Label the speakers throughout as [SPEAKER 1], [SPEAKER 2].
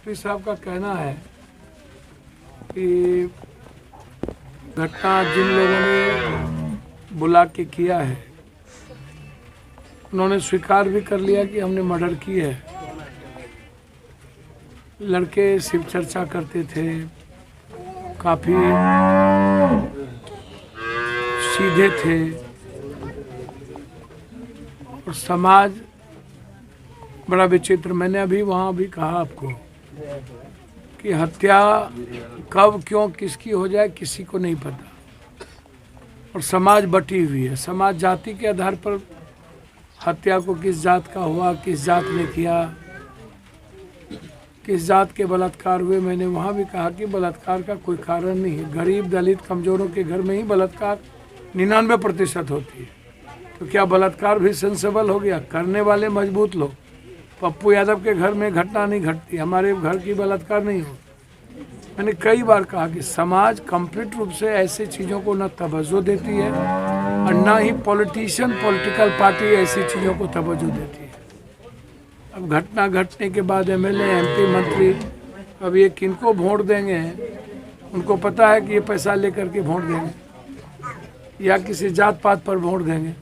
[SPEAKER 1] SP साहब का कहना है कि घटना जिन लोगों ने बुला के किया है उन्होंने स्वीकार भी कर लिया कि हमने मर्डर की है। लड़के शिव चर्चा करते थे, काफ़ी सीधे थे और समाज बड़ा विचित्र। मैंने अभी वहाँ भी कहा आपको कि हत्या कब क्यों किसकी हो जाए किसी को नहीं पता और समाज बटी हुई है। समाज जाति के आधार पर हत्या को किस जात का हुआ, किस जात ने किया, किस जात के बलात्कार हुए। मैंने वहाँ भी कहा कि बलात्कार का कोई कारण नहीं है। गरीब दलित कमज़ोरों के घर में ही बलात्कार 99% होती है। तो क्या बलात्कार भी सेंसेबल हो गया? करने वाले मजबूत लोग। पप्पू यादव के घर में घटना नहीं घटती, हमारे घर की बलात्कार नहीं हो। मैंने कई बार कहा कि समाज कंप्लीट रूप से ऐसी चीज़ों को न तवज्जो देती है और न ही पॉलिटिशियन पॉलिटिकल पार्टी ऐसी चीज़ों को तवज्जो देती है। अब घटना घटने के बाद एमएलए एमपी मंत्री अब ये किनको वोट देंगे, उनको पता है कि ये पैसा लेकर के वोट देंगे या किसी जात पात पर वोट देंगे।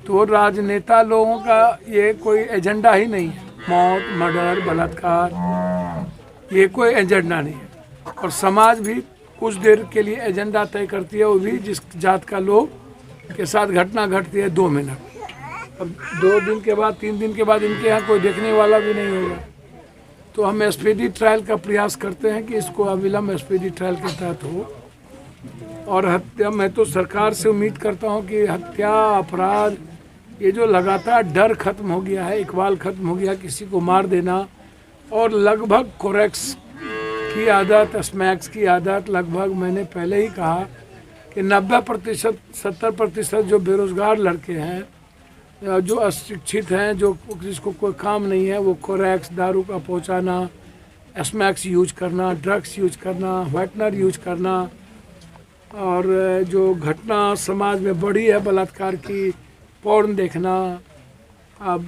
[SPEAKER 1] तो राजनेता लोगों का ये कोई एजेंडा ही नहीं है। मौत, मर्डर, बलात्कार ये कोई एजेंडा नहीं है। और समाज भी कुछ देर के लिए एजेंडा तय करती है, वो भी जिस जात का लोग के साथ घटना घटती है 2 मिनट। अब 2 दिन के बाद 3 दिन के बाद इनके यहाँ कोई देखने वाला भी नहीं होगा। तो हम एसपीडी ट्रायल का प्रयास करते हैं कि इसको अविलंब एसपीडी ट्रायल के तहत हो। और हत्या, मैं तो सरकार से उम्मीद करता हूँ कि हत्या, अपराध, ये जो लगातार डर खत्म हो गया है, इकबाल खत्म हो गया किसी को मार देना, और लगभग कोरेक्स की आदत, स्मैक्स की आदत, लगभग मैंने पहले ही कहा कि 90% 70% जो बेरोजगार लड़के हैं, जो अशिक्षित हैं, जो जिसको कोई काम नहीं है, वो कोरेक्स, दारू का पहुँचाना, स्मैक्स यूज करना, ड्रग्स यूज करना, व्हाइटनर यूज करना। और जो घटना समाज में बढ़ी है बलात्कार की, पॉर्न देखना, अब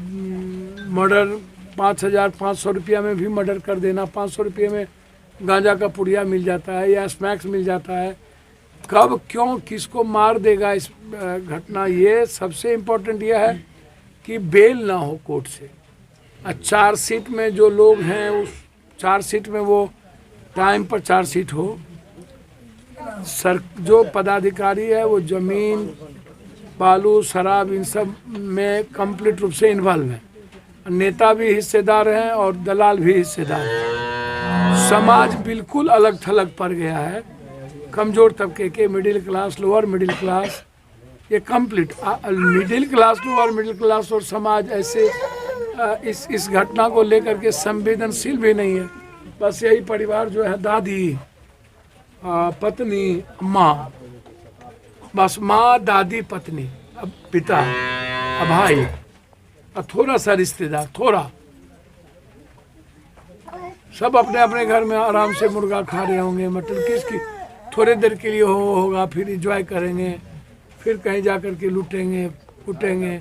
[SPEAKER 1] मर्डर 5,500 रुपया में भी मर्डर कर देना, 500 रुपये में गांजा का पुड़िया मिल जाता है या स्मैक्स मिल जाता है। कब क्यों किसको मार देगा इस घटना, ये सबसे इम्पोर्टेंट यह है कि बेल ना हो कोर्ट से। 4 में जो लोग हैं उस 4 में वो टाइम पर 4 हो। सर जो पदाधिकारी है वो ज़मीन, बालू, शराब इन सब में कंप्लीट रूप से इन्वॉल्व है। नेता भी हिस्सेदार हैं और दलाल भी हिस्सेदार हैं। समाज बिल्कुल अलग थलग पड़ गया है। कमज़ोर तबके के, middle class, lower middle class, ये complete middle class, lower middle class और समाज ऐसे इस घटना को लेकर के संवेदनशील भी नहीं है। बस यही परिवार जो है, दादी, पत्नी, माँ, बस माँ, दादी, पत्नी, अब पिता, अब भाई, अब थोड़ा सा रिश्तेदार, थोड़ा, सब अपने अपने घर में आराम से मुर्गा खा रहे होंगे, मटन किसकी, थोड़े देर के लिए होगा, फिर एंजॉय करेंगे, फिर कहीं जा कर के लूटेंगे कूटेंगे।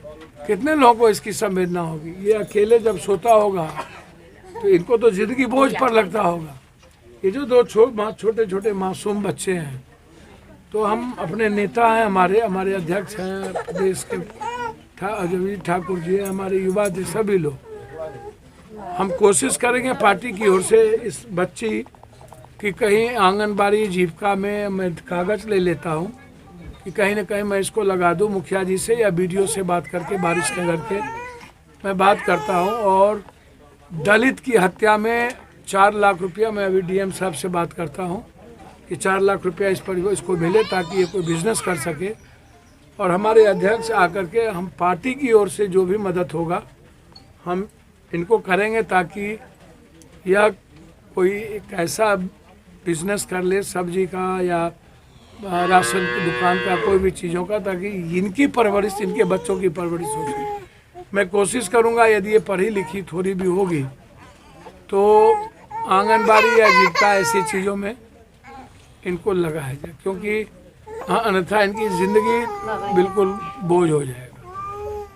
[SPEAKER 1] कितने लोगों को इसकी संवेदना होगी? ये अकेले जब सोता होगा तो इनको तो जिंदगी बोझ पर लगता होगा। ये जो 2 छोटे छोटे मासूम बच्चे हैं, तो हम अपने नेता हैं, हमारे अध्यक्ष हैं प्रदेश के अजय ठाकुर जी, हमारे युवा जी, सभी लोग, हम कोशिश करेंगे पार्टी की ओर से इस बच्ची की कहीं आंगनबाड़ी जीविका में मैं कागज़ ले लेता हूँ कि कहीं ना कहीं मैं इसको लगा दूँ। मुखिया जी से या बीडीओ से बात करके, बारिश नगर के मैं बात करता हूँ। और दलित की हत्या में 4 लाख रुपया, मैं अभी डीएम साहब से बात करता हूँ कि 4 लाख रुपया इस पर इसको मिले ताकि ये कोई बिजनेस कर सके। और हमारे अध्यक्ष आकर के हम पार्टी की ओर से जो भी मदद होगा हम इनको करेंगे ताकि यह कोई एक ऐसा बिजनेस कर ले, सब्जी का या राशन की दुकान का, कोई भी चीज़ों का, ताकि इनकी परवरिश, इनके बच्चों की परवरिश हो सके। मैं कोशिश करूँगा यदि ये पढ़ी लिखी थोड़ी भी होगी तो आंगनबाड़ी या जीविका ऐसी चीज़ों में इनको लगाया जाए, क्योंकि अन्यथा इनकी ज़िंदगी बिल्कुल बोझ हो जाएगा।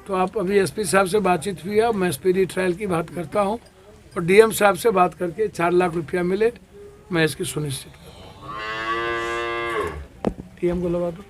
[SPEAKER 1] तो आप अभी एसपी साहब से बातचीत हुई है, मैं एसपीडी ट्रायल की बात करता हूँ और डीएम साहब से बात करके 4 लाख रुपया मिले, मैं इसकी सुनिश्चित करूँ। डीएम को लगा दो।